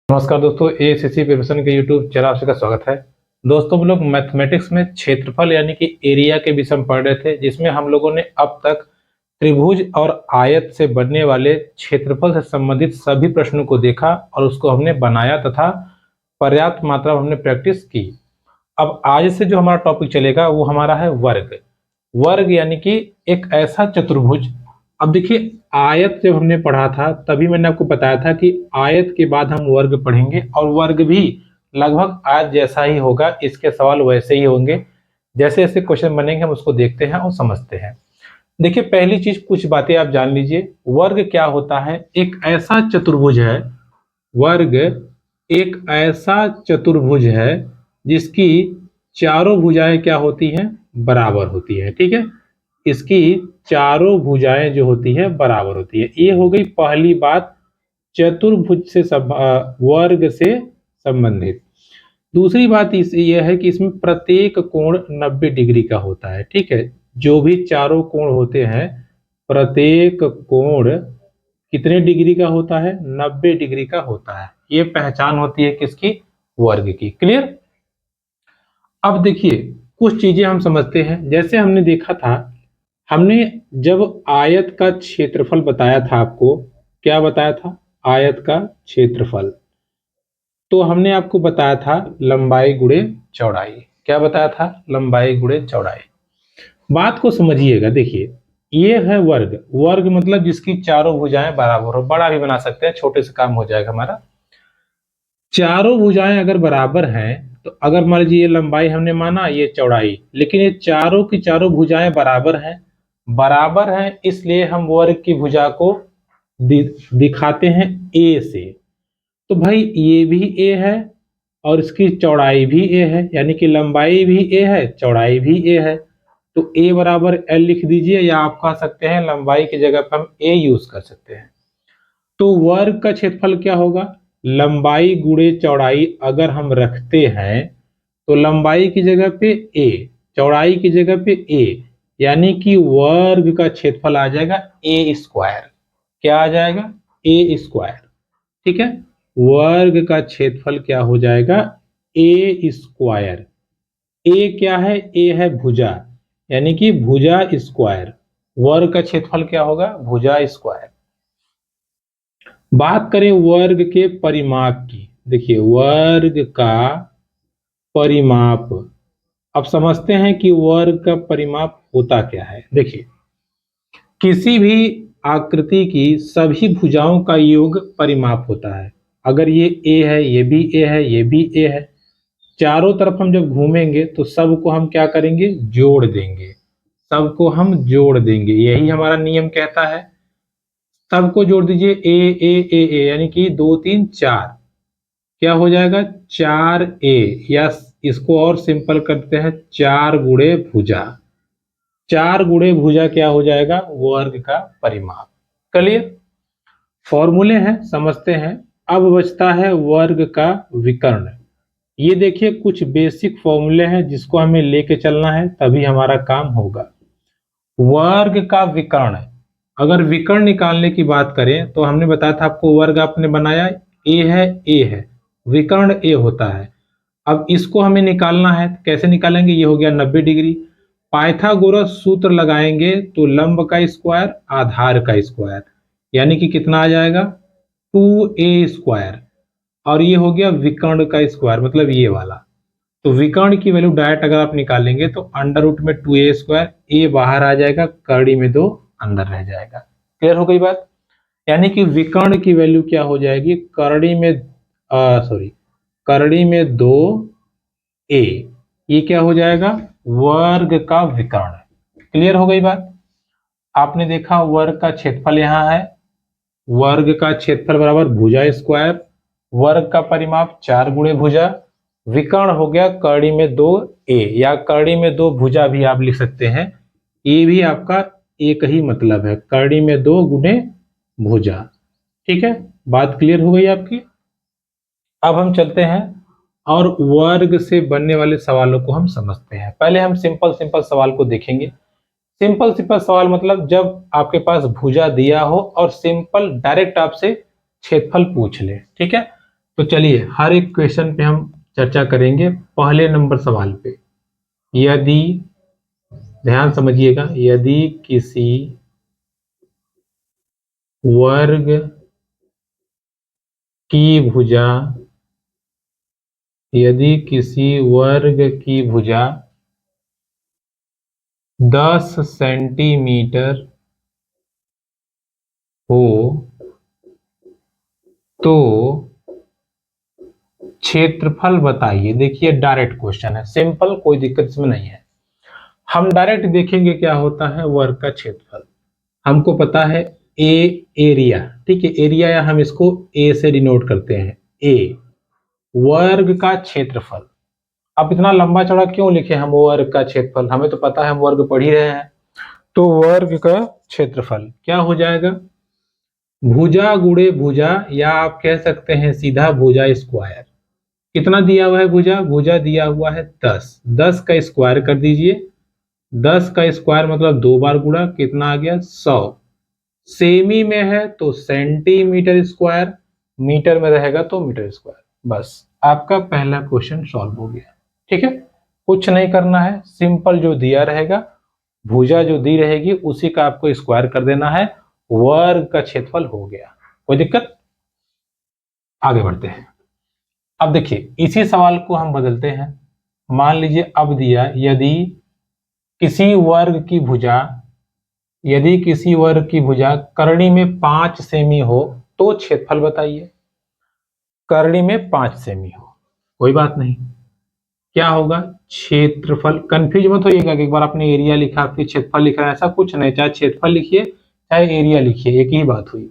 नमस्कार दोस्तों, एएसएससी प्रिपरेशन के यूट्यूब चैनल आप सबका स्वागत है। दोस्तों, हम लोग मैथमेटिक्स में क्षेत्रफल यानी कि एरिया के विषय में पढ़ रहे थे, जिसमें हम लोगों ने अब तक त्रिभुज और आयत से बनने वाले क्षेत्रफल से संबंधित सभी प्रश्नों को देखा और उसको हमने बनाया तथा पर्याप्त मात्रा में हमने प्रैक्टिस की। अब आज से जो हमारा टॉपिक चलेगा वो हमारा है वर्ग। वर्ग यानी कि एक ऐसा चतुर्भुज। अब देखिए, आयत जब हमने पढ़ा था तभी मैंने आपको बताया था कि आयत के बाद हम वर्ग पढ़ेंगे और वर्ग भी लगभग आयत जैसा ही होगा, इसके सवाल वैसे ही होंगे। जैसे जैसे क्वेश्चन बनेंगे हम उसको देखते हैं और समझते हैं। देखिए, पहली चीज कुछ बातें आप जान लीजिए। वर्ग क्या होता है? एक ऐसा चतुर्भुज है। वर्ग एक ऐसा चतुर्भुज है जिसकी चारों भुजाएं क्या होती हैं? बराबर होती है। ठीक है, इसकी चारों भुजाएं जो होती है बराबर होती है। ये हो गई पहली बात, चतुर्भुज से वर्ग से संबंधित। दूसरी बात यह है कि इसमें प्रत्येक कोण 90 डिग्री का होता है। ठीक है, जो भी चारों कोण होते हैं, प्रत्येक कोण कितने डिग्री का होता है? 90 डिग्री का होता है। ये पहचान होती है किसकी? वर्ग की। क्लियर? अब देखिए, कुछ चीजें हम समझते हैं। जैसे हमने देखा था, हमने जब आयत का क्षेत्रफल बताया था, आपको क्या बताया था? आयत का क्षेत्रफल। तो हमने आपको बताया था लंबाई गुणे चौड़ाई। क्या बताया था? लंबाई गुणे चौड़ाई। बात को समझिएगा। देखिए, ये है वर्ग। वर्ग मतलब जिसकी चारों भुजाएं बराबर हो। बड़ा भी बना सकते हैं, छोटे से काम हो जाएगा हमारा। चारों भुजाएं अगर बराबर हैं तो अगर मान लीजिए ये लंबाई हमने माना, ये चौड़ाई, लेकिन ये चारों की चारों भुजाएं बराबर हैं। बराबर हैं इसलिए हम वर्ग की भुजा को दिखाते हैं ए से। तो भाई ये भी ए है और इसकी चौड़ाई भी ए है, यानी कि लंबाई भी ए है, चौड़ाई भी ए है। तो ए बराबर एल लिख दीजिए, या आप कह सकते हैं लंबाई की जगह पर हम ए यूज कर सकते हैं। तो वर्ग का क्षेत्रफल क्या होगा? लंबाई गुणे चौड़ाई अगर हम रखते हैं तो लंबाई की जगह पे ए, चौड़ाई की जगह पे ए, यानी कि वर्ग का क्षेत्रफल आ जाएगा ए स्क्वायर। क्या आ जाएगा? ए स्क्वायर। ठीक है, वर्ग का क्षेत्रफल क्या हो जाएगा? ए स्क्वायर। ए क्या है? ए है भुजा, यानी कि भुजा स्क्वायर। वर्ग का क्षेत्रफल क्या होगा? भुजा स्क्वायर। बात करें वर्ग के परिमाप की। देखिए, वर्ग का परिमाप, अब समझते हैं कि वर्ग का परिमाप होता क्या है। देखिए, किसी भी आकृति की सभी भुजाओं का योग परिमाप होता है। अगर ये ए है, ये भी ए है, ये भी ए है, चारों तरफ हम जब घूमेंगे तो सबको हम क्या करेंगे? जोड़ देंगे। सबको हम जोड़ देंगे, यही हमारा नियम कहता है। सबको जोड़ दीजिए, ए ए ए ए, यानी कि 2 3 4। क्या हो जाएगा? 4 ए, या इसको और सिंपल करते हैं, 4 गुणे भुजा। 4 गुणे भुजा क्या हो जाएगा? वर्ग का परिमाप। क्लियर? फॉर्मूले हैं, समझते हैं। अब बचता है वर्ग का विकर्ण। ये देखिए, कुछ बेसिक फॉर्मूले हैं जिसको हमें लेके चलना है, तभी हमारा काम होगा। वर्ग का विकर्ण, अगर विकर्ण निकालने की बात करें तो हमने बताया था आपको, वर्ग आपने बनाया, ए है, ए है, विकर्ण ए होता है। अब इसको हमें निकालना है, कैसे निकालेंगे? ये हो गया 90 डिग्री। पाइथागोरस सूत्र लगाएंगे तो लंब का स्क्वायर आधार का स्क्वायर, यानी कि कितना आ जाएगा? 2a square. और ये हो गया विकर्ण का स्क्वायर, मतलब ये वाला। तो विकर्ण की वैल्यू डायरेक्ट अगर आप निकालेंगे तो अंडर रूट में 2a स्क्वायर, ए बाहर आ जाएगा, कड़ी में 2 अंदर रह जाएगा। क्लियर हो गई बात? यानी कि विकर्ण की वैल्यू क्या हो जाएगी? करड़ी में 2 ए, ये क्या हो जाएगा? वर्ग का विकर्ण। क्लियर हो गई बात? आपने देखा वर्ग का क्षेत्रफल यहाँ है, वर्ग का क्षेत्रफल बराबर भुजा स्क्वायर, वर्ग का परिमाप 4 गुणे भुजा, विकर्ण हो गया करड़ी में 2 ए, या करड़ी में 2 भुजा भी आप लिख सकते हैं। ये भी आपका एक ही मतलब है, करड़ी में 2 गुणे भुजा। ठीक है, बात क्लियर हो गई आपकी? अब हम चलते हैं और वर्ग से बनने वाले सवालों को हम समझते हैं। पहले हम सिंपल सिंपल सवाल को देखेंगे। सिंपल सिंपल सवाल मतलब जब आपके पास भुजा दिया हो और सिंपल डायरेक्ट आपसे क्षेत्रफल पूछ ले। ठीक है, तो चलिए हर एक क्वेश्चन पे हम चर्चा करेंगे। पहले नंबर सवाल पे, यदि, ध्यान समझिएगा, यदि किसी वर्ग की भुजा, यदि किसी वर्ग की भुजा 10 सेंटीमीटर हो तो क्षेत्रफल बताइए। देखिए डायरेक्ट क्वेश्चन है, सिंपल, कोई दिक्कत इसमें नहीं है। हम डायरेक्ट देखेंगे क्या होता है वर्ग का क्षेत्रफल। हमको पता है ए एरिया, ठीक है, एरिया या हम इसको ए से डिनोट करते हैं, ए वर्ग का क्षेत्रफल। अब इतना लंबा चौड़ा क्यों लिखे हम वर्ग का क्षेत्रफल, हमें तो पता है, हम वर्ग पढ़ ही रहे हैं। तो वर्ग का क्षेत्रफल क्या हो जाएगा, भुजा गुणे भुजा, या आप कह सकते हैं सीधा भुजा स्क्वायर। कितना दिया हुआ है भुजा, भुजा दिया हुआ है 10, 10 का स्क्वायर कर दीजिए। 10 का स्क्वायर मतलब 2 बार गुणा, कितना आ गया 100। सेमी में है तो सेंटीमीटर स्क्वायर, मीटर में रहेगा तो मीटर स्क्वायर। बस आपका पहला क्वेश्चन सॉल्व हो गया। ठीक है, कुछ नहीं करना है, सिंपल जो दिया रहेगा, भुजा जो दी रहेगी उसी का आपको स्क्वायर कर देना है, वर्ग का क्षेत्रफल हो गया। कोई दिक्कत, आगे बढ़ते हैं। अब देखिए इसी सवाल को हम बदलते हैं। मान लीजिए अब दिया, यदि किसी वर्ग की भुजा, यदि किसी वर्ग की भुजा करणी में 5 सेमी हो तो क्षेत्रफल बताइए। करणी में 5 सेमी हो, कोई बात नहीं, क्या होगा क्षेत्रफल। कंफ्यूज मत होइएगा कि एक बार आपने एरिया लिखा फिर क्षेत्रफल लिखा, ऐसा कुछ नहीं, चाहे क्षेत्रफल लिखिए चाहे एरिया लिखिए, एक ही बात हुई।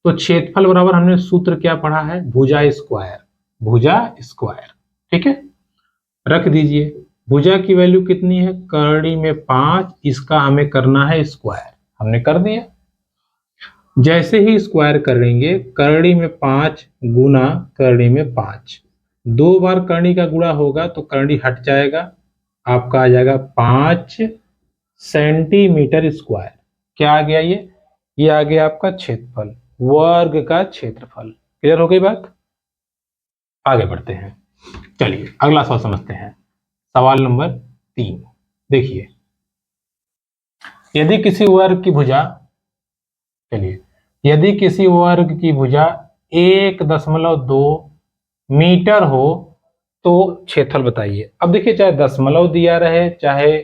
तो क्षेत्रफल बराबर हमने सूत्र क्या पढ़ा है, भुजा स्क्वायर, भुजा स्क्वायर। ठीक है, रख दीजिए। भुजा की वैल्यू कितनी है, करणी में 5, इसका हमें करना है स्क्वायर, हमने कर दिया। जैसे ही स्क्वायर करेंगे, करणी में 5 गुना करणी में 5, 2 बार करणी का गुणा होगा तो करणी हट जाएगा, आपका आ जाएगा 5 सेंटीमीटर स्क्वायर। क्या आ गया ये आ गया आपका क्षेत्रफल, वर्ग का क्षेत्रफल। क्लियर हो गई बात, आगे बढ़ते हैं। चलिए अगला सवाल समझते हैं। सवाल नंबर 3 देखिए, यदि किसी वर्ग की भुजा, चलिए, यदि किसी वर्ग की भुजा 1.2 मीटर हो तो क्षेत्रफल बताइए। अब देखिए चाहे दशमलव दिया रहे, चाहे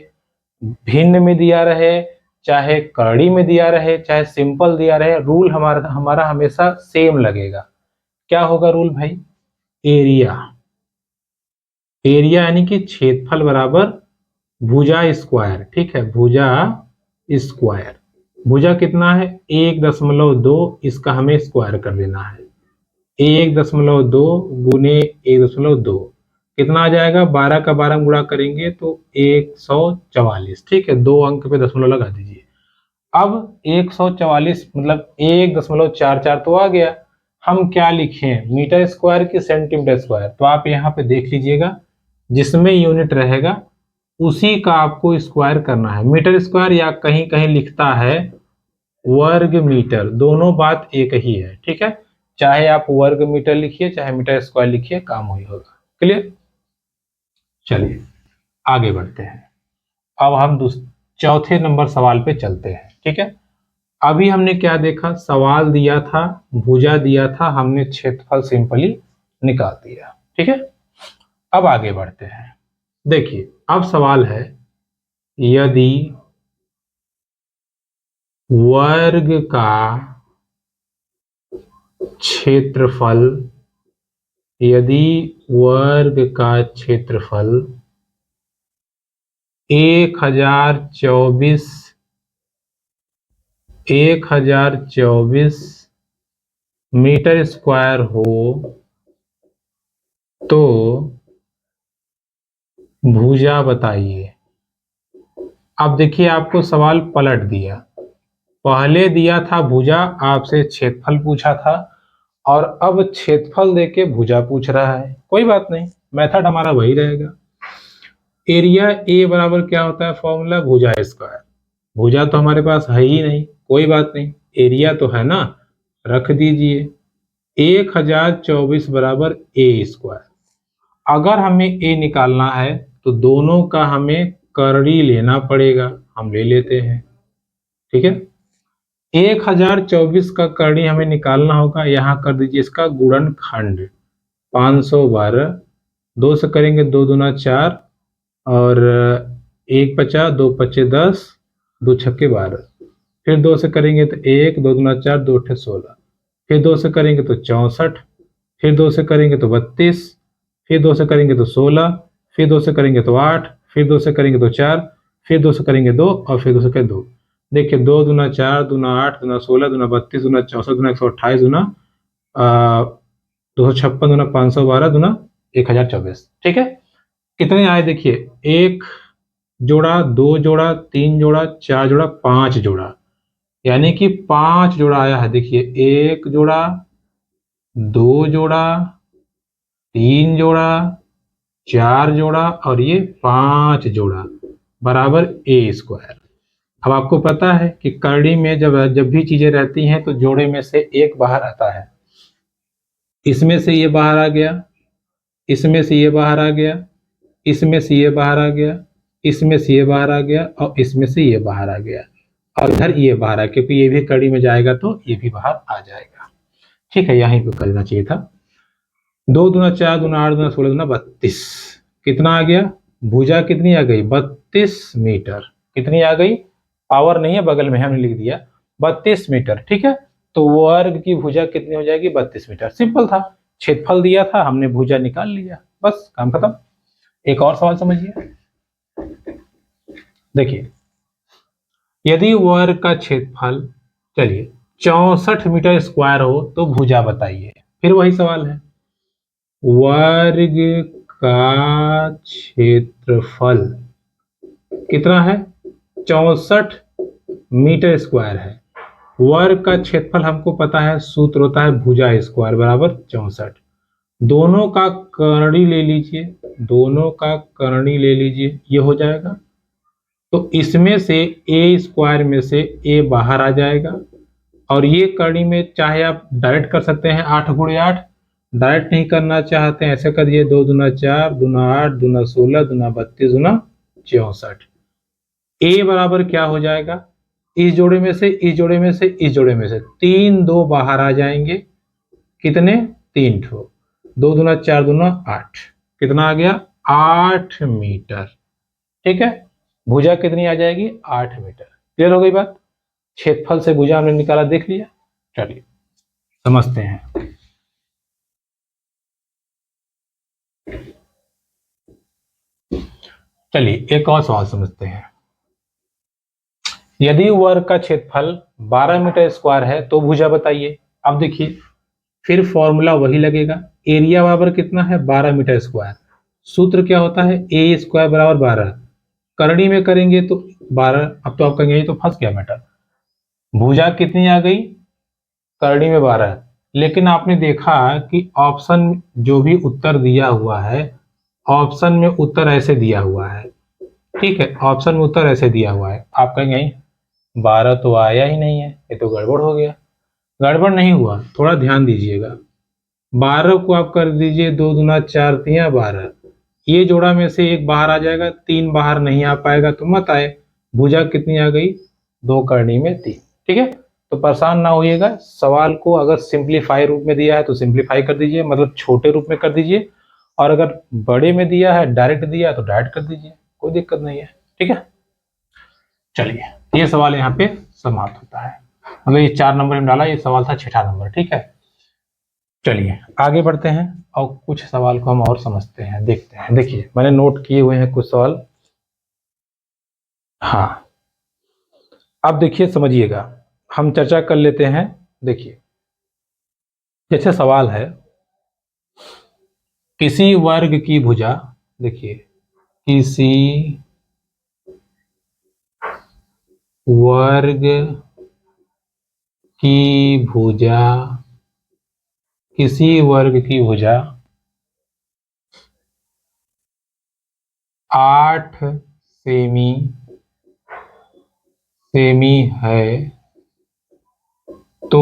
भिन्न में दिया रहे, चाहे कड़ी में दिया रहे, चाहे सिंपल दिया रहे, रूल हमारा हमारा हमेशा सेम लगेगा। क्या होगा रूल भाई, एरिया, एरिया यानी कि क्षेत्रफल बराबर भुजा स्क्वायर। ठीक है, भुजा स्क्वायर, भुजा कितना है 1.2, इसका हमें स्क्वायर कर देना है। 1.2 गुने 1.2 कितना आ जाएगा, 12 का 12 गुणा करेंगे तो 144। ठीक है, 2 अंक पे दशमलव लगा दीजिए। अब 144 मतलब 1.44 तो आ गया। हम क्या लिखें, मीटर स्क्वायर की सेंटीमीटर स्क्वायर, तो आप यहाँ पे देख लीजिएगा, जिसमें यूनिट रहेगा उसी का आपको स्क्वायर करना है। मीटर स्क्वायर या कहीं कहीं लिखता है वर्ग मीटर, दोनों बात एक ही है। ठीक है, चाहे आप वर्ग मीटर लिखिए चाहे मीटर स्क्वायर लिखिए, काम वही होगा। क्लियर, चलिए आगे बढ़ते हैं। अब हम चौथे नंबर सवाल पे चलते हैं। ठीक है, अभी हमने क्या देखा, सवाल दिया था, भुजा दिया था, हमने क्षेत्रफल सिंपली निकाल दिया। ठीक है, अब आगे बढ़ते हैं। देखिए अब सवाल है, यदि वर्ग का क्षेत्रफल, यदि वर्ग का क्षेत्रफल 1024 मीटर स्क्वायर हो तो भुजा बताइए। अब देखिए आपको सवाल पलट दिया, पहले दिया था भुजा, आपसे क्षेत्रफल पूछा था, और अब क्षेत्रफल देके भुजा पूछ रहा है। कोई बात नहीं, मेथड हमारा वही रहेगा। एरिया ए बराबर क्या होता है, फॉर्मूला भुजा स्क्वायर। भुजा तो हमारे पास है ही नहीं, कोई बात नहीं, एरिया तो है ना, रख दीजिए। 1024 बराबर ए स्क्वायर। अगर हमें ए निकालना है तो दोनों का हमें करड़ी लेना पड़ेगा, हम ले लेते हैं। ठीक है, 1024 का करड़ी हमें निकालना होगा, यहां कर दीजिए इसका गुणनखंड 512। दो से करेंगे 2 दूना 4 और 1 × 5 = 2 × 5 = 10, 2 × 6 = 12। फिर 2 से करेंगे तो 1, 2 दूना 4, 2 × 8 = 16। फिर 2 से करेंगे तो 64, फिर 2 से करेंगे तो 32, फिर 2 से करेंगे तो 16, फिर 2 से करेंगे तो 8, फिर 2 से करेंगे तो 4, फिर 2 से करेंगे 2 और फिर 2 से करेंगे 2। देखिए 2 दूना 4, दूना 8, दूना 16, दूना 32, दूना 64, दूना 128, दूना 256, दूना 512, दूना 1024। ठीक है, कितने आए देखिए, 1 जोड़ा, 2 जोड़ा, 3 जोड़ा, 4 जोड़ा, 5 जोड़ा, यानी कि 5 जोड़ा आया है। देखिए 1 जोड़ा, 2 जोड़ा, 3 जोड़ा, 4 जोड़ा और ये 5 जोड़ा बराबर ए स्क्वायर। अब आपको पता है कि करड़ी में जब जब भी चीजें रहती हैं तो जोड़े में से एक बाहर आता है। इसमें से ये बाहर आ गया, इसमें से ये बाहर आ गया, इसमें से ये बाहर आ गया, इसमें से ये बाहर आ गया और इसमें से ये बाहर आ गया और इधर ये बाहर आ, क्योंकि ये भी कड़ी में जाएगा तो ये भी बाहर आ जाएगा। ठीक है, यहीं पे करना चाहिए था। 2 दूना 4, दूना 8, दूना 16, दूना 32, कितना आ गया, भुजा कितनी आ गई, 32 मीटर। कितनी आ गई, पावर नहीं है बगल में, हमने लिख दिया 32 मीटर। ठीक है, तो वर्ग की भुजा कितनी हो जाएगी, 32 मीटर। सिंपल था, क्षेत्रफल दिया था, हमने भुजा निकाल लिया, बस काम खत्म। एक और सवाल समझिए, देखिए यदि वर्ग का क्षेत्रफल चलिए 64 मीटर स्क्वायर हो तो भुजा बताइए। फिर वही सवाल है, वर्ग का क्षेत्रफल कितना है, 64 मीटर स्क्वायर है। वर्ग का क्षेत्रफल हमको पता है, सूत्र होता है भुजा स्क्वायर बराबर 64। दोनों का करणी ले लीजिए, दोनों का करणी ले लीजिए, ये हो जाएगा। तो इसमें से ए स्क्वायर में से ए बाहर आ जाएगा और ये करनी में चाहे आप डायरेक्ट कर सकते हैं 8 × 8, डायरेक्ट नहीं करना चाहते हैं ऐसे करिए 2 दूना 4, दूना 8, दूना 16, दूना 32, दूना 64। ए बराबर क्या हो जाएगा, इस जोड़े में से, इस जोड़े में से, इस जोड़े में से 3 2 बाहर आ जाएंगे, कितने, 3 ठो, 2 दूना 4, दूना 8, कितना आ गया, 8 मीटर। ठीक है, भुजा कितनी आ जाएगी, 8 मीटर। क्लियर हो गई बात, क्षेत्रफल से भुजा हमने निकाला, देख लिया। चलिए समझते हैं, चलिए एक और सवाल समझते हैं। यदि वर्ग का क्षेत्रफल 12 मीटर स्क्वायर है तो भुजा बताइए। अब देखिए फिर फॉर्मूला वही लगेगा, एरिया बराबर कितना है, 12 मीटर स्क्वायर। सूत्र क्या होता है, ए स्क्वायर बराबर 12। करणी में करेंगे तो 12, अब तो आप कहेंगे ये तो फंस गया मैटर, भुजा कितनी आ गई, करणी में 12। लेकिन आपने देखा कि ऑप्शन जो भी उत्तर दिया हुआ है, ऑप्शन में उत्तर ऐसे दिया हुआ है। ठीक है, ऑप्शन में उत्तर ऐसे दिया हुआ है, आप कहेंगे 12 तो आया ही नहीं है, ये तो गड़बड़ हो गया। गड़बड़ नहीं हुआ, थोड़ा ध्यान दीजिएगा। 12 को आप कर दीजिए 2 दूना 4, 3 12, ये जोड़ा में से एक बाहर आ जाएगा, 3 बाहर नहीं आ पाएगा तो मत आए। भुजा कितनी आ गई, 2 करनी में 3। ठीक है, तो परेशान ना होइएगा, सवाल को अगर सिंप्लीफाई रूप में दिया है तो सिंप्लीफाई कर दीजिए, मतलब छोटे रूप में कर दीजिए, और अगर बड़े में दिया है, डायरेक्ट दिया है तो डायरेक्ट कर दीजिए, कोई दिक्कत नहीं है। ठीक है, चलिए ये सवाल यहाँ पे समाप्त होता है, मतलब ये 4 नंबर में डाला, ये सवाल था 6ठा नंबर। ठीक है, चलिए आगे बढ़ते हैं और कुछ सवाल को हम और समझते हैं, देखते हैं। देखिए मैंने नोट किए हुए हैं कुछ सवाल। हाँ, अब देखिए समझिएगा, हम चर्चा कर लेते हैं। देखिए जैसे सवाल है, किसी वर्ग की भुजा, देखिए किसी वर्ग की भुजा, किसी वर्ग की भुजा 8 सेमी है तो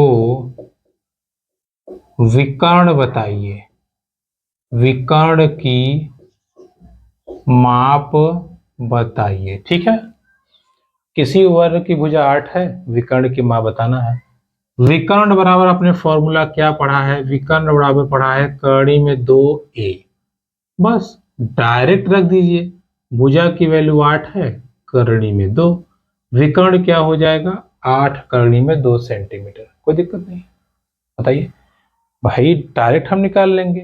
विकर्ण बताइए, विकर्ण की माप बताइए। ठीक है, किसी वर्ग की भुजा 8 है, विकर्ण की माप बताना है। विकर्ण बराबर आपने फॉर्मूला क्या पढ़ा है, विकर्ण बराबर पढ़ा है कर्णी में 2a। बस डायरेक्ट रख दीजिए, भुजा की वैल्यू 8 है, कर्णी में 2, विकर्ण क्या हो जाएगा 8 कर्णी में 2 सेंटीमीटर। कोई दिक्कत नहीं, बताइए भाई, डायरेक्ट हम निकाल लेंगे,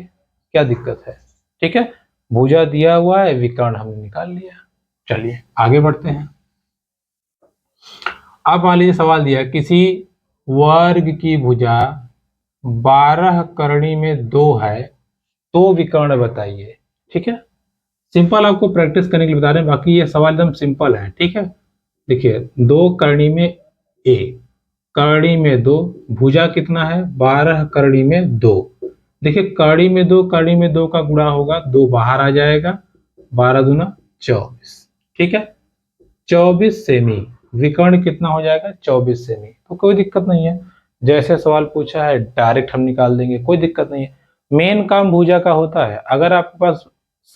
क्या दिक्कत है। ठीक है, भुजा दिया हुआ है, विकर्ण हमने निकाल लिया। चलिए आगे बढ़ते हैं। अब मान लीजिए सवाल दिया, किसी वर्ग की भुजा 12 कर्णी में 2 है तो विकर्ण बताइए। ठीक है, सिंपल आपको प्रैक्टिस करने के लिए बता रहे हैं, बाकी ये सवाल एकदम सिंपल है। ठीक है, देखिए 2 कर्णी में a, कर्णी में 2, भुजा कितना है 12 कर्णी में 2। देखिए कर्णी में 2, कर्णी में 2 का गुणा होगा, 2 बाहर आ जाएगा, 12 दूना 24। ठीक है, 24 सेमी, विकर्ण कितना हो जाएगा 24 सेमी। तो कोई दिक्कत नहीं है, जैसे सवाल पूछा है डायरेक्ट हम निकाल देंगे, कोई दिक्कत नहीं है। मेन काम भुजा का होता है, अगर आपके पास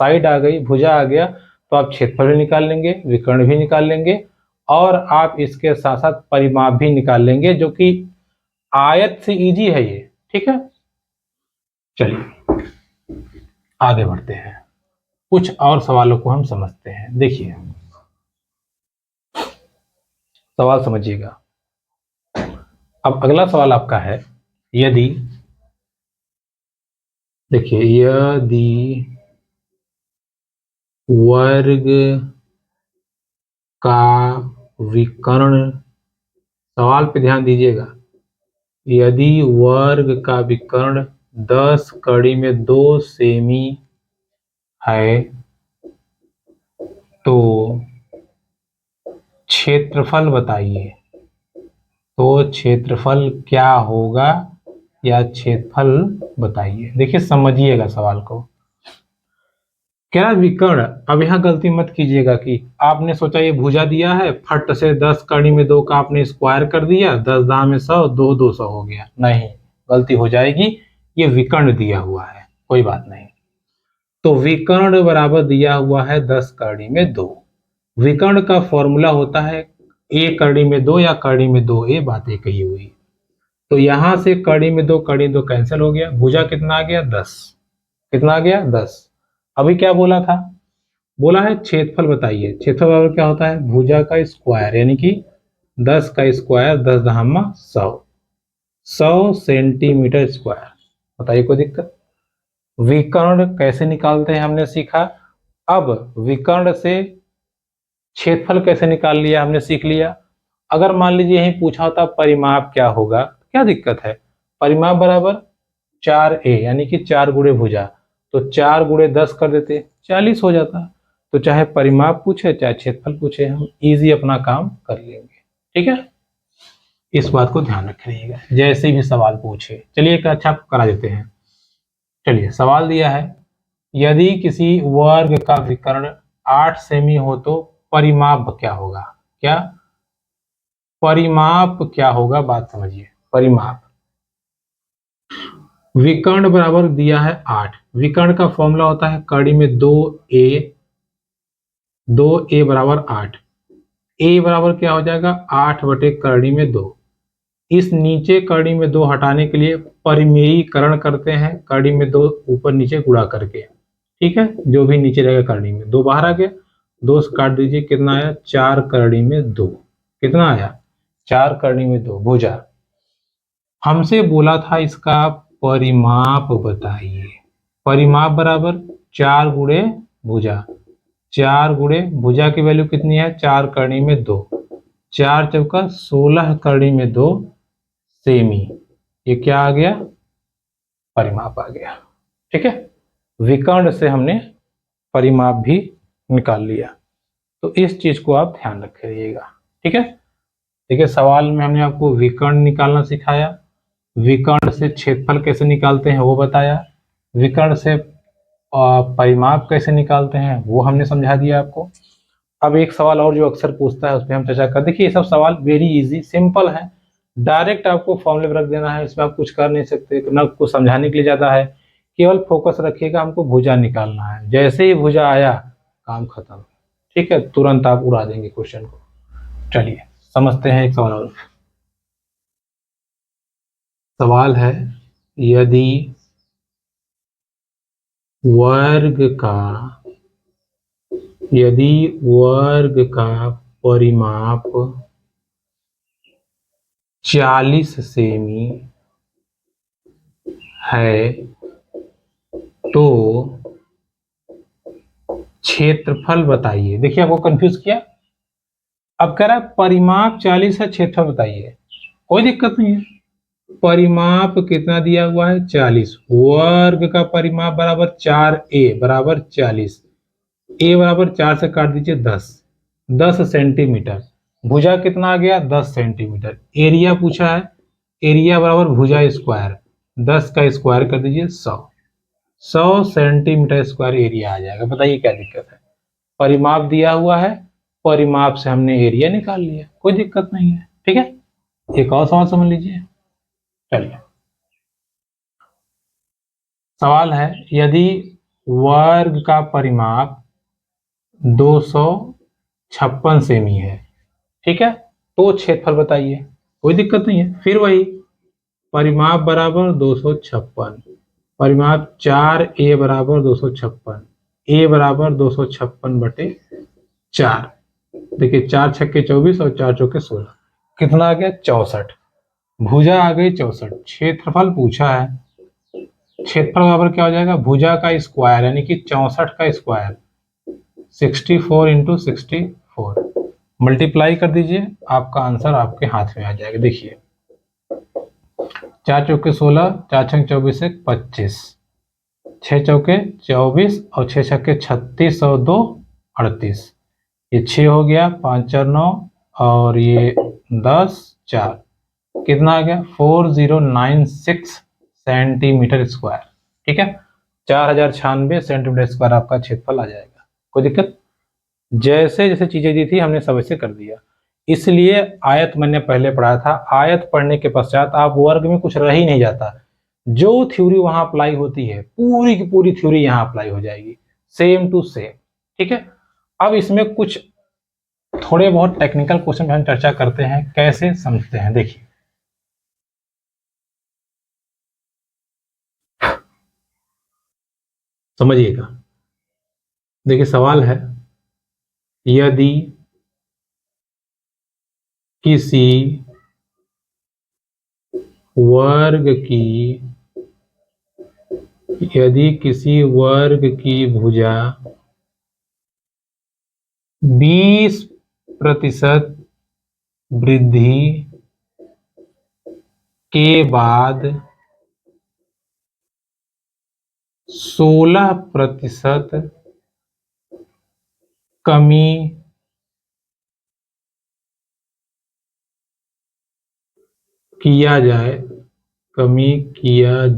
साइड आ गई, भुजा आ गया, तो आप क्षेत्रफल भी निकाल लेंगे, विकर्ण भी निकाल लेंगे, और आप इसके साथ साथ परिमाप भी निकाल लेंगे, जो कि आयत से इजी है ये। ठीक है, चलिए आगे बढ़ते हैं, कुछ और सवालों को हम समझते हैं। देखिए सवाल समझिएगा। अब अगला सवाल आपका है, यदि, देखिए यदि वर्ग का विकर्ण, सवाल पे ध्यान दीजिएगा, यदि वर्ग का विकर्ण 10 कड़ी में 2 सेमी है तो क्षेत्रफल बताइए। तो क्षेत्रफल क्या होगा, या क्षेत्रफल बताइए। देखिए समझिएगा सवाल को, क्या विकर्ण, अब यहाँ गलती मत कीजिएगा कि आपने सोचा ये भुजा दिया है, फट से 10 कड़ी में 2 का आपने स्क्वायर कर दिया, 10 दाम में 100, 2 200 हो गया। नहीं, गलती हो जाएगी, ये विकर्ण दिया हुआ है, कोई बात नहीं। तो विकर्ण बराबर दिया हुआ है 10 कड़ी में 2। विकर्ण का फॉर्मूला होता है a कड़ी में 2 या कड़ी में 2, ये बात एक ही हुई। तो यहां से कड़ी में 2 कड़ी 2 कैंसिल हो गया, भुजा कितना आ गया 10, कितना आ गया 10। अभी क्या बोला था, बोला है क्षेत्रफल बताइए। क्षेत्रफल बराबर क्या होता है, भुजा का स्क्वायर, यानी कि 10 का स्क्वायर, 10 दहामा 100, 100 सेंटीमीटर स्क्वायर। बताइए कोई दिक्कत। विकर्ण कैसे निकालते हैं हमने सीखा, अब विकर्ण से क्षेत्रफल कैसे निकाल लिया हमने सीख लिया। अगर मान लीजिए यही पूछा होता परिमाप क्या होगा, क्या दिक्कत है। परिमाप बराबर 4a, यानी कि 4 गुणे भुजा, तो 4 गुणे 10 कर देते 40 हो जाता। तो चाहे परिमाप पूछे चाहे क्षेत्रफल पूछे, हम इजी अपना काम कर लेंगे। ठीक है, इस बात को ध्यान रखिएगा जैसे भी सवाल पूछे। चलिए एक अच्छा करा देते हैं। चलिए सवाल दिया है, यदि किसी वर्ग का विकर्ण 8 सेमी हो तो परिमाप क्या होगा। क्या परिमाप क्या होगा, बात समझिए। परिमाप, विकर्ण बराबर दिया है 8, विकर्ण का फॉर्मूला होता है कड़ी में 2a, 2a बराबर 8, a बराबर क्या हो जाएगा 8 बटे कड़ी में 2। इस नीचे कड़ी में 2 हटाने के लिए परिमेयीकरण करते हैं, कड़ी में 2 ऊपर नीचे गुणा करके। ठीक है, जो भी नीचे रहेगा कड़ी में 2 बाहर आ गया, 2 से काट दीजिए, कितना आया 4 कड़ी में 2, कितना आया 4 कड़ी में 2 भुजा। हमसे बोला था इसका परिमाप बताइए। परिमाप बराबर 4 गुणे भुजा, 4 गुणे भुजा की वैल्यू कितनी है 4 करनी में 2, 4 चौका 16 करनी में 2 सेमी। ये क्या आ गया, परिमाप आ गया। ठीक है, विकर्ण से हमने परिमाप भी निकाल लिया। तो इस चीज को आप ध्यान रखिएगा। ठीक है, देखिए सवाल में हमने आपको विकर्ण निकालना सिखाया, विकर्ण से क्षेत्रफल कैसे निकालते हैं वो बताया, विकर्ण से परिमाप कैसे निकालते हैं वो हमने समझा दिया आपको। अब एक सवाल और जो अक्सर पूछता है उस पर हम चर्चा कर। देखिए ये सब सवाल वेरी इजी सिंपल है, डायरेक्ट आपको फॉर्मूले पर रख देना है, इसमें आप कुछ कर नहीं सकते, ना कुछ समझाने के लिए ज़्यादा है, केवल फोकस रखिएगा, हमको भुजा निकालना है। जैसे ही भुजा आया काम खत्म। ठीक है, तुरंत आप उड़ा देंगे क्वेश्चन को। चलिए समझते हैं एक सवाल और। सवाल है, यदि वर्ग का परिमाप 40 सेमी है तो क्षेत्रफल बताइए। देखिए आपको कंफ्यूज किया, अब कह रहा है परिमाप 40 है, क्षेत्रफल बताइए। कोई दिक्कत नहीं है, परिमाप कितना दिया हुआ है 40, वर्ग का परिमाप बराबर 4a बराबर 40, a बराबर 4 से काट दीजिए 10 सेंटीमीटर। भुजा कितना आ गया 10 सेंटीमीटर। एरिया पूछा है, एरिया बराबर भुजा स्क्वायर, 10 का स्क्वायर कर दीजिए 100 सेंटीमीटर स्क्वायर एरिया आ जाएगा। बताइए क्या दिक्कत है, परिमाप दिया हुआ है, परिमाप से हमने एरिया निकाल लिया, कोई दिक्कत नहीं है। ठीक है, एक और सवाल समझ लीजिए। चलिए सवाल है, यदि वर्ग का परिमाप 256 सेमी है, ठीक है, तो क्षेत्रफल बताइए। कोई दिक्कत नहीं है, फिर वही परिमाप बराबर 256, परिमाप 4a बराबर 256, a बराबर 256 बटे 4। देखिए 4 छक्के 24 और 4 चौके 16, कितना आ गया 64। भुजा आ गई 64, क्षेत्रफल पूछा है, क्षेत्रफल बराबर क्या हो जाएगा, भुजा का स्क्वायर यानी कि 64 का स्क्वायर, 64 इंटू 64 मल्टीप्लाई कर दीजिए, आपका आंसर आपके हाथ में आ जाएगा। देखिए 4 चौके 16, 4 छक्के 24 से 25, 6 चौके 24 और 6 छक्के 36 और 2 38, ये 6 हो गया, 5 4 9 और ये 10 4, कितना आ गया 4096 सेंटीमीटर स्क्वायर। ठीक है, 4096 सेंटीमीटर स्क्वायर आपका क्षेत्रफल आ जाएगा। कोई दिक्कत, जैसे जैसे चीजें दी थी हमने सब ऐसे कर दिया। इसलिए आयत मैंने पहले पढ़ा था, आयत पढ़ने के पश्चात आप वर्ग में कुछ रह ही नहीं जाता, जो थ्योरी वहां अप्लाई होती है पूरी की पूरी थ्योरी यहां अप्लाई हो जाएगी, सेम टू सेम। ठीक है, अब इसमें कुछ थोड़े बहुत टेक्निकल क्वेश्चन हम चर्चा करते हैं, कैसे समझते हैं। देखिए समझिएगा, देखिए सवाल है, यदि किसी वर्ग की भुजा 20% वृद्धि के बाद 16% कमी किया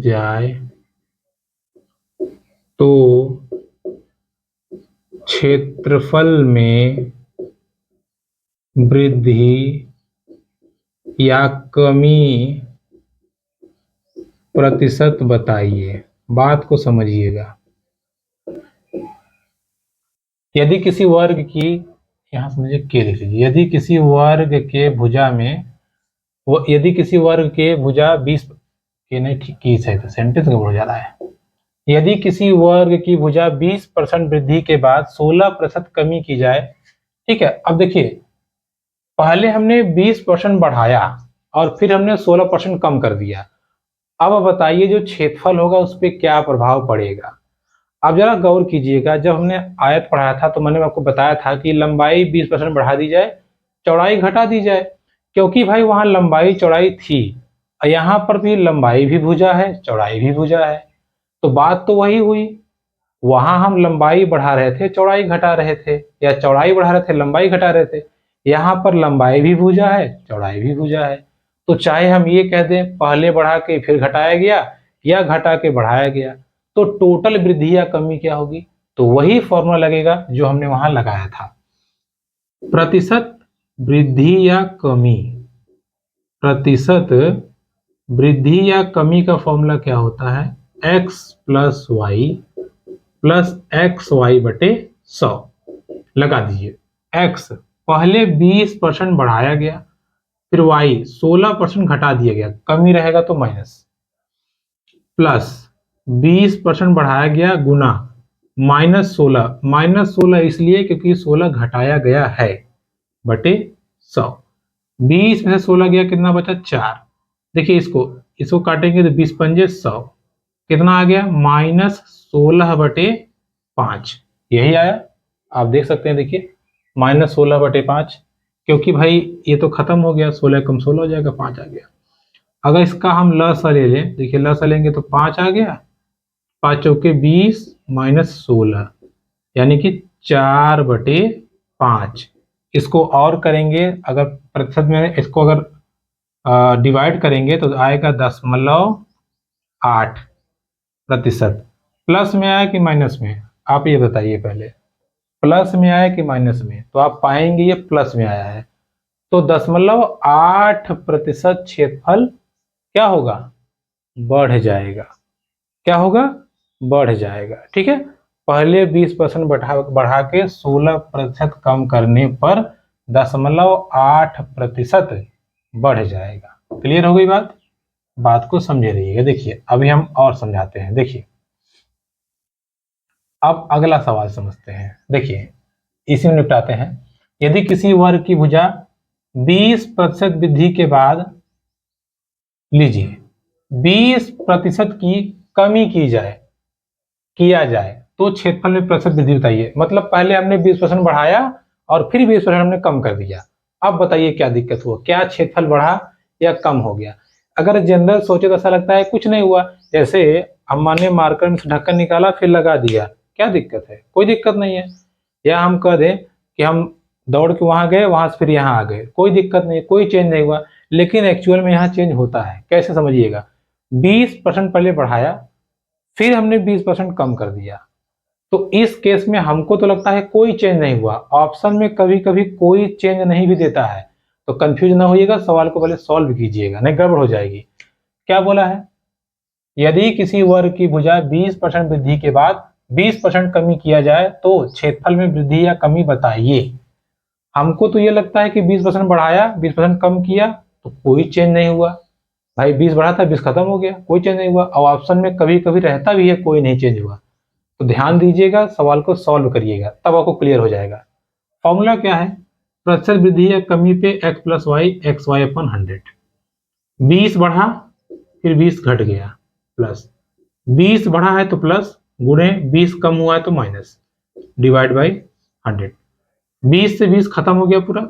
जाए तो क्षेत्रफल में वृद्धि या कमी प्रतिशत बताइए। बात को समझिएगा, यदि किसी वर्ग की, यहां समझिए के लिख लीजिए, यदि किसी वर्ग के भुजा में यदि किसी वर्ग के भुजा 20 के नहीं ठीक की है, तो सेंटेंस गड़बड़ जा रहा है। यदि किसी वर्ग की भुजा 20% वृद्धि के बाद 16% कमी की जाए। ठीक है, अब देखिए पहले हमने 20% बढ़ाया और फिर हमने 16% कम कर दिया। अब बताइए जो क्षेत्रफल होगा उस पर क्या प्रभाव पड़ेगा। अब जरा गौर कीजिएगा, जब हमने आयत पढ़ाया था तो मैंने आपको बताया था कि लंबाई 20% बढ़ा दी जाए, चौड़ाई घटा दी जाए, क्योंकि भाई वहां लंबाई चौड़ाई थी, यहाँ पर भी लंबाई भी भुजा है, चौड़ाई भी भुजा है, तो बात तो वही हुई। वहां हम लंबाई बढ़ा रहे थे, चौड़ाई घटा रहे थे, या चौड़ाई बढ़ा रहे थे, लंबाई घटा रहे थे। यहाँ पर लंबाई भी भुजा है, चौड़ाई भी भुजा है, तो चाहे हम ये कह दें पहले बढ़ा के फिर घटाया गया या घटा के बढ़ाया गया, तो टोटल वृद्धि या कमी क्या होगी, तो वही फॉर्मूला लगेगा जो हमने वहां लगाया था। प्रतिशत वृद्धि या कमी प्रतिशत वृद्धि या कमी का फॉर्मूला क्या होता है, x plus Y plus X Y बटे 100। लगा दीजिए। x पहले 20% बढ़ाया गया, फिर y 16% घटा दिया गया, कमी रहेगा तो माइनस, प्लस 20% बढ़ाया गया गुना -16 इसलिए क्योंकि 16 घटाया गया है बटे 100। 20 में से 16 गया, कितना बचा 4। देखिए इसको काटेंगे तो 20 पंजे 100, कितना आ गया -16 बटे 5। यही आया, आप देख सकते हैं। देखिए -16 बटे 5, क्योंकि भाई ये तो खत्म हो गया, 16 कम 16 हो जाएगा, 5 आ गया। अगर इसका हम लसा ले लें, देखिए लसा लेंगे तो 5 आ गया, 5 चौके 20 -16 यानी कि 4 बटे 5। इसको और करेंगे, अगर प्रतिशत में इसको अगर डिवाइड करेंगे तो आएगा 0.8%। प्लस में आया कि माइनस में, आप ये बताइए पहले, प्लस में आया कि माइनस में? तो आप पाएंगे ये प्लस में आया है, तो 0.8% क्षेत्रफल क्या होगा, बढ़ जाएगा। क्या होगा, बढ़ जाएगा। ठीक है, पहले 20% बढ़ा के 16% कम करने पर 0.8% बढ़ जाएगा। क्लियर हो गई बात को समझे रहिएगा। देखिए अभी हम और समझाते हैं। देखिए अब अगला सवाल समझते हैं। देखिए इसी में निपटाते हैं। यदि किसी वर्ग की भुजा 20% वृद्धि के बाद, लीजिए 20% की कमी किया जाए तो क्षेत्रफल में प्रतिशत वृद्धि बताइए। मतलब पहले हमने 20% बढ़ाया और फिर 20% हमने कम कर दिया। अब बताइए क्या दिक्कत हुआ, क्या क्षेत्रफल बढ़ा या कम हो गया? अगर जनरल सोचे तो ऐसा लगता है कुछ नहीं हुआ, जैसे हम माने मार्कर में से ढक्कन निकाला फिर लगा दिया, क्या दिक्कत है? कोई दिक्कत नहीं है। या हम कह दें कि हम दौड़ के वहां गए, वहां से फिर यहाँ आ गए, कोई दिक्कत नहीं, कोई चेंज नहीं हुआ। लेकिन एक्चुअल में यहाँ चेंज होता है। कैसे समझिएगा, 20% पहले बढ़ाया, फिर हमने 20% कम कर दिया, तो इस केस में हमको तो लगता है कोई चेंज नहीं हुआ। ऑप्शन में कभी कभी कोई चेंज नहीं भी देता है, तो कंफ्यूज ना होइएगा, सवाल को पहले सॉल्व कीजिएगा, नहीं गड़बड़ हो जाएगी। क्या बोला है, यदि किसी वर्ग की भुजा 20% वृद्धि के बाद 20% कमी किया जाए तो क्षेत्रफल में वृद्धि या कमी बताइए। हमको तो ये लगता है कि 20% बढ़ाया, 20% कम किया, तो कोई चेंज नहीं हुआ। भाई 20 बढ़ा था, 20 खत्म हो गया, कोई चेंज नहीं हुआ। और ऑप्शन में कभी कभी रहता भी है कोई नहीं चेंज हुआ। तो ध्यान दीजिएगा, सवाल को सॉल्व करिएगा, तब आपको क्लियर हो जाएगा। फॉर्मूला क्या है, प्रतिशत वृद्धि या कमी पे x plus Y X Y upon 100। 20 बढ़ा फिर 20 घट गया, प्लस 20 बढ़ा है तो प्लस, गुणे 20 कम हुआ है तो माइनस, डिवाइड बाई 100। 20 से 20 खत्म हो गया पूरा।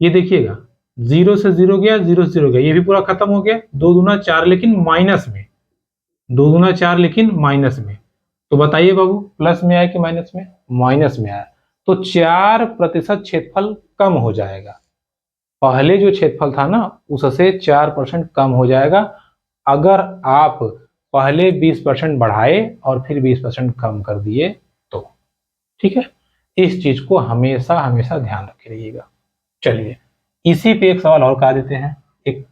ये देखिएगा 0 से 0 गया, 0 से 0 गया, ये भी पूरा खत्म हो गया। 2 दूना 4 लेकिन माइनस में, 2 दूना 4 लेकिन माइनस में। तो बताइए बाबू, प्लस में आया कि माइनस में? माइनस में आया, तो 4% क्षेत्रफल कम हो जाएगा। पहले जो क्षेत्रफल था ना उससे 4% कम हो जाएगा, अगर आप पहले 20% बढ़ाए और फिर 20% कम कर दिए तो। ठीक है, इस चीज को हमेशा हमेशा ध्यान रखे रहिएगा। चलिए इसी पे एक सवाल और कहा देते हैं। एक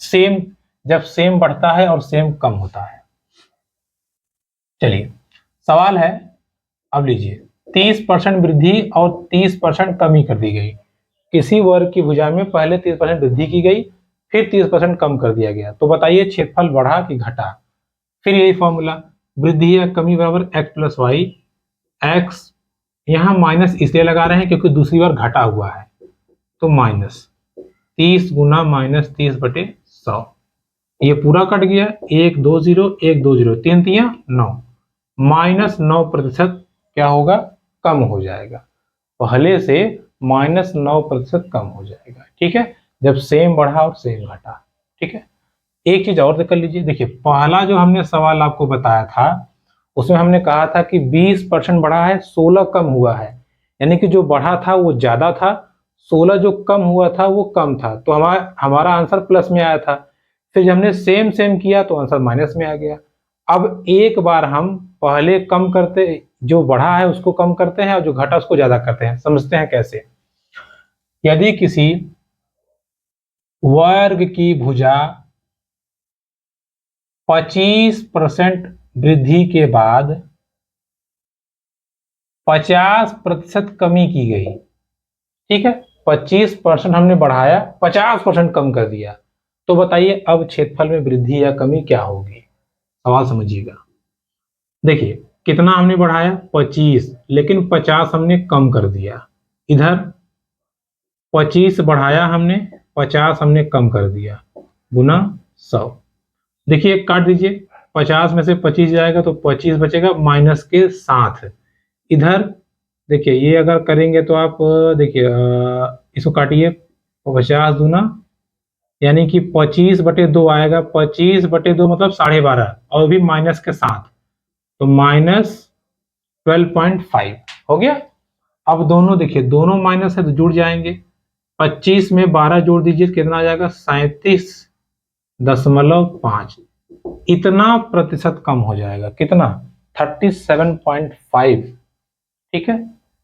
सेम, जब सेम बढ़ता है और सेम कम होता है। चलिए सवाल है, अब लीजिए 30% वृद्धि और 30% कमी कर दी गई। किसी वर्ग की भुजा में पहले 30% वृद्धि की गई, फिर 30% कम कर दिया गया, तो बताइए क्षेत्रफल बढ़ा कि घटा? फिर यही फॉर्मूला, वृद्धि या कमी बराबर x प्लस वाई। एक्स यहाँ माइनस इसलिए लगा रहे हैं क्योंकि दूसरी बार घटा हुआ है, तो माइनस 30 गुना -30 बटे 100। ये पूरा कट गया, 1 2 0 1 2 0, 3 3 9, -9% क्या होगा, कम हो जाएगा। पहले से -9% कम हो जाएगा। ठीक है, जब सेम बढ़ा और सेम घटा। ठीक है, एक चीज और कर लीजिए। देखिए पहला जो हमने सवाल आपको बताया था उसमें हमने कहा था कि 20% बढ़ा है, 16 कम हुआ है, यानी कि जो बढ़ा था वो ज्यादा था, 16 जो कम हुआ था वो कम था, तो हमारा आंसर प्लस में आया था। फिर जब हमने सेम सेम किया तो आंसर माइनस में आ गया। अब एक बार हम पहले कम करते, जो बढ़ा है उसको कम करते हैं और जो घटा उसको ज्यादा करते हैं। समझते हैं कैसे। यदि किसी वर्ग की भुजा 25% वृद्धि के बाद 50% कमी की गई। ठीक है, 25% हमने बढ़ाया, 50% कम कर दिया। तो बताइए अब क्षेत्रफल में वृद्धि या कमी क्या होगी? सवाल समझिएगा। देखिए कितना हमने बढ़ाया 25, लेकिन 50 हमने कम कर दिया। इधर 25 बढ़ाया हमने, 50 हमने कम कर दिया, गुना 100। देखिए काट दीजिए, 50 में से 25 जाएगा तो 25 बचेगा माइनस के 7। इधर देखिए ये अगर करेंगे तो आप देखिए इसको काटिए, 50 दूना यानी कि 25/2 आएगा, 25/2 मतलब 12.5 और भी माइनस के 7, तो माइनस 12.5 हो गया। अब दोनों देखिए दोनों माइनस है तो जुड़ जाएंगे, 25 में 12 जोड़ दीजिए कितना आ जाएगा 37.5। इतना प्रतिशत कम हो जाएगा, कितना 37.5। ठीक है,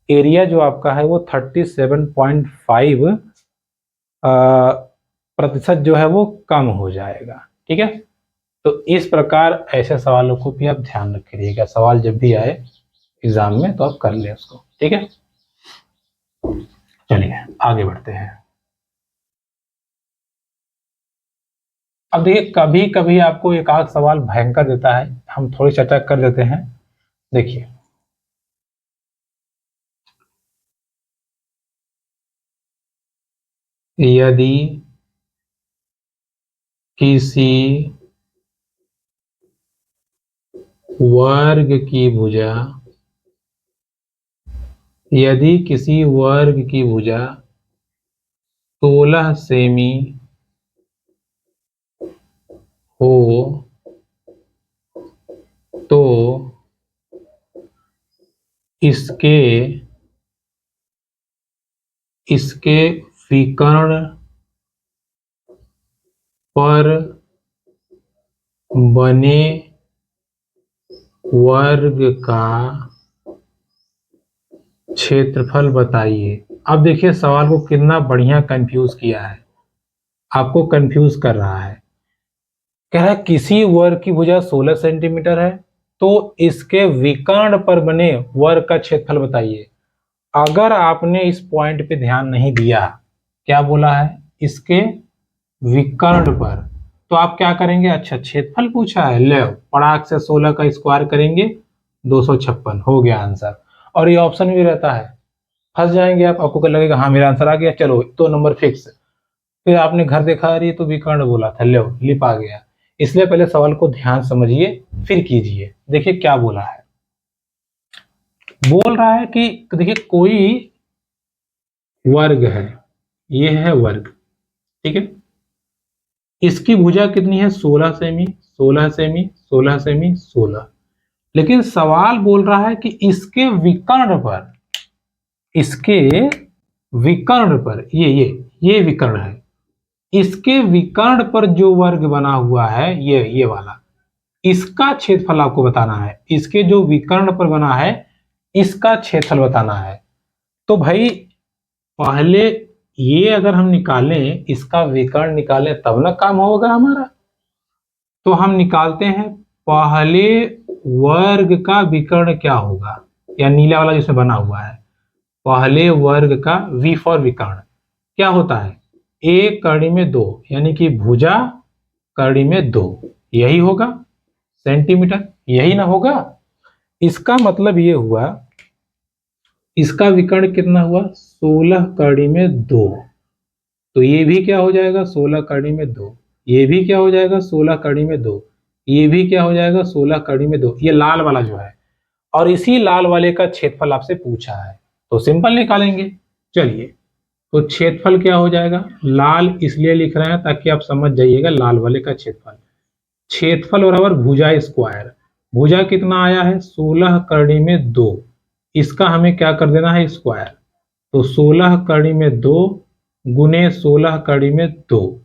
एरिया जो आपका है वो 37.5 प्रतिशत जो है वो कम हो जाएगा। ठीक है, तो इस प्रकार ऐसे सवालों को भी आप ध्यान रखिएगा, सवाल जब भी आए एग्जाम में तो आप कर लें उसको। ठीक है, चलिए आगे बढ़ते हैं। अब देखिए कभी कभी आपको एक आध सवाल भयंकर देता है, हम थोड़ी चर्चा कर देते हैं। देखिए यदि किसी वर्ग की भुजा, यदि किसी वर्ग की भुजा 16 सेमी हो तो इसके इसके विकर्ण पर बने वर्ग का क्षेत्रफल बताइए। अब देखिए सवाल को कितना बढ़िया कंफ्यूज किया है, आपको कंफ्यूज कर रहा है। कह रहा है किसी वर्ग की भुजा 16 सेंटीमीटर है तो इसके विकर्ण पर बने वर्ग का क्षेत्रफल बताइए। अगर आपने इस पॉइंट पे ध्यान नहीं दिया, क्या बोला है, इसके विकर्ण पर, तो आप क्या करेंगे, अच्छा क्षेत्रफल पूछा है, ले पड़ाक से 16 का स्क्वायर करेंगे 256 हो गया आंसर। और ये ऑप्शन भी रहता है, फंस जाएंगे आप, आपको लगेगा हाँ मेरा आंसर आ गया, चलो तो नंबर फिक्स। फिर आपने घर देखा रही तो विकर्ण बोला था, ले लिप आ गया। इसलिए पहले सवाल को ध्यान समझिए फिर कीजिए। देखिए क्या बोला है, बोल रहा है कि देखिए कोई वर्ग है, ये है वर्ग। ठीक है, इसकी भुजा कितनी है 16 सेमी, 16 सेमी, 16 सेमी, 16। लेकिन सवाल बोल रहा है कि इसके विकर्ण पर, इसके विकर्ण पर, ये विकर्ण है, इसके विकर्ण पर जो वर्ग बना हुआ है ये वाला, इसका क्षेत्रफल आपको बताना है। इसके जो विकर्ण पर बना है इसका क्षेत्रफल बताना है। तो भाई पहले ये अगर हम निकालें, इसका विकर्ण निकालें तब ना काम होगा हमारा। तो हम निकालते हैं, पहले वर्ग का विकर्ण क्या होगा, या नीला वाला जिसमें बना हुआ है, पहले वर्ग का वी फॉर विकर्ण क्या होता है, 1/2 यानी कि भुजा कड़ी में 2, यही होगा सेंटीमीटर, यही ना होगा। इसका मतलब ये हुआ, इसका विकर्ण कितना हुआ 16/2, तो ये भी क्या हो जाएगा 16/2, ये भी क्या हो जाएगा 16/2, ये भी क्या हो जाएगा 16/2, ये लाल वाला जो है। और इसी लाल वाले का क्षेत्रफल आपसे पूछा है तो सिंपल निकालेंगे। चलिए तो क्षेत्रफल क्या हो जाएगा, लाल इसलिए लिख रहे हैं ताकि आप समझ जाइएगा लाल वाले का क्षेत्रफल। क्षेत्रफल बराबर भुजा स्क्वायर, भुजा कितना आया है 16/2, इसका हमें क्या कर देना है स्क्वायर, तो 16/2 गुने 16/2,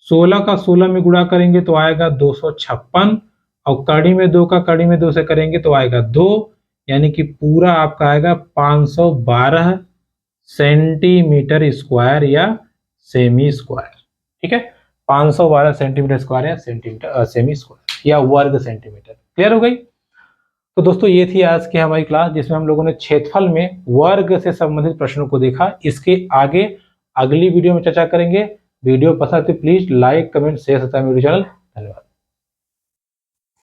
16 का 16 में गुणा करेंगे तो आएगा 256, और कड़ी में 2 का कड़ी में 2 से करेंगे तो आएगा 2, यानी कि पूरा आपका आएगा 512 सेंटीमीटर स्क्वायर या सेमी स्क्वायर। ठीक है, 512 सेंटीमीटर स्क्वायर या सेंटीमीटर सेमी स्क्वायर या वर्ग सेंटीमीटर। क्लियर हो गई। तो दोस्तों ये थी आज की हमारी क्लास, जिसमें हम लोगों ने क्षेत्रफल में वर्ग से संबंधित प्रश्नों को देखा। इसके आगे अगली वीडियो में चर्चा करेंगे। वीडियो पसंद है तो please like, comment, share, subscribe मेरे चैनल। धन्यवाद।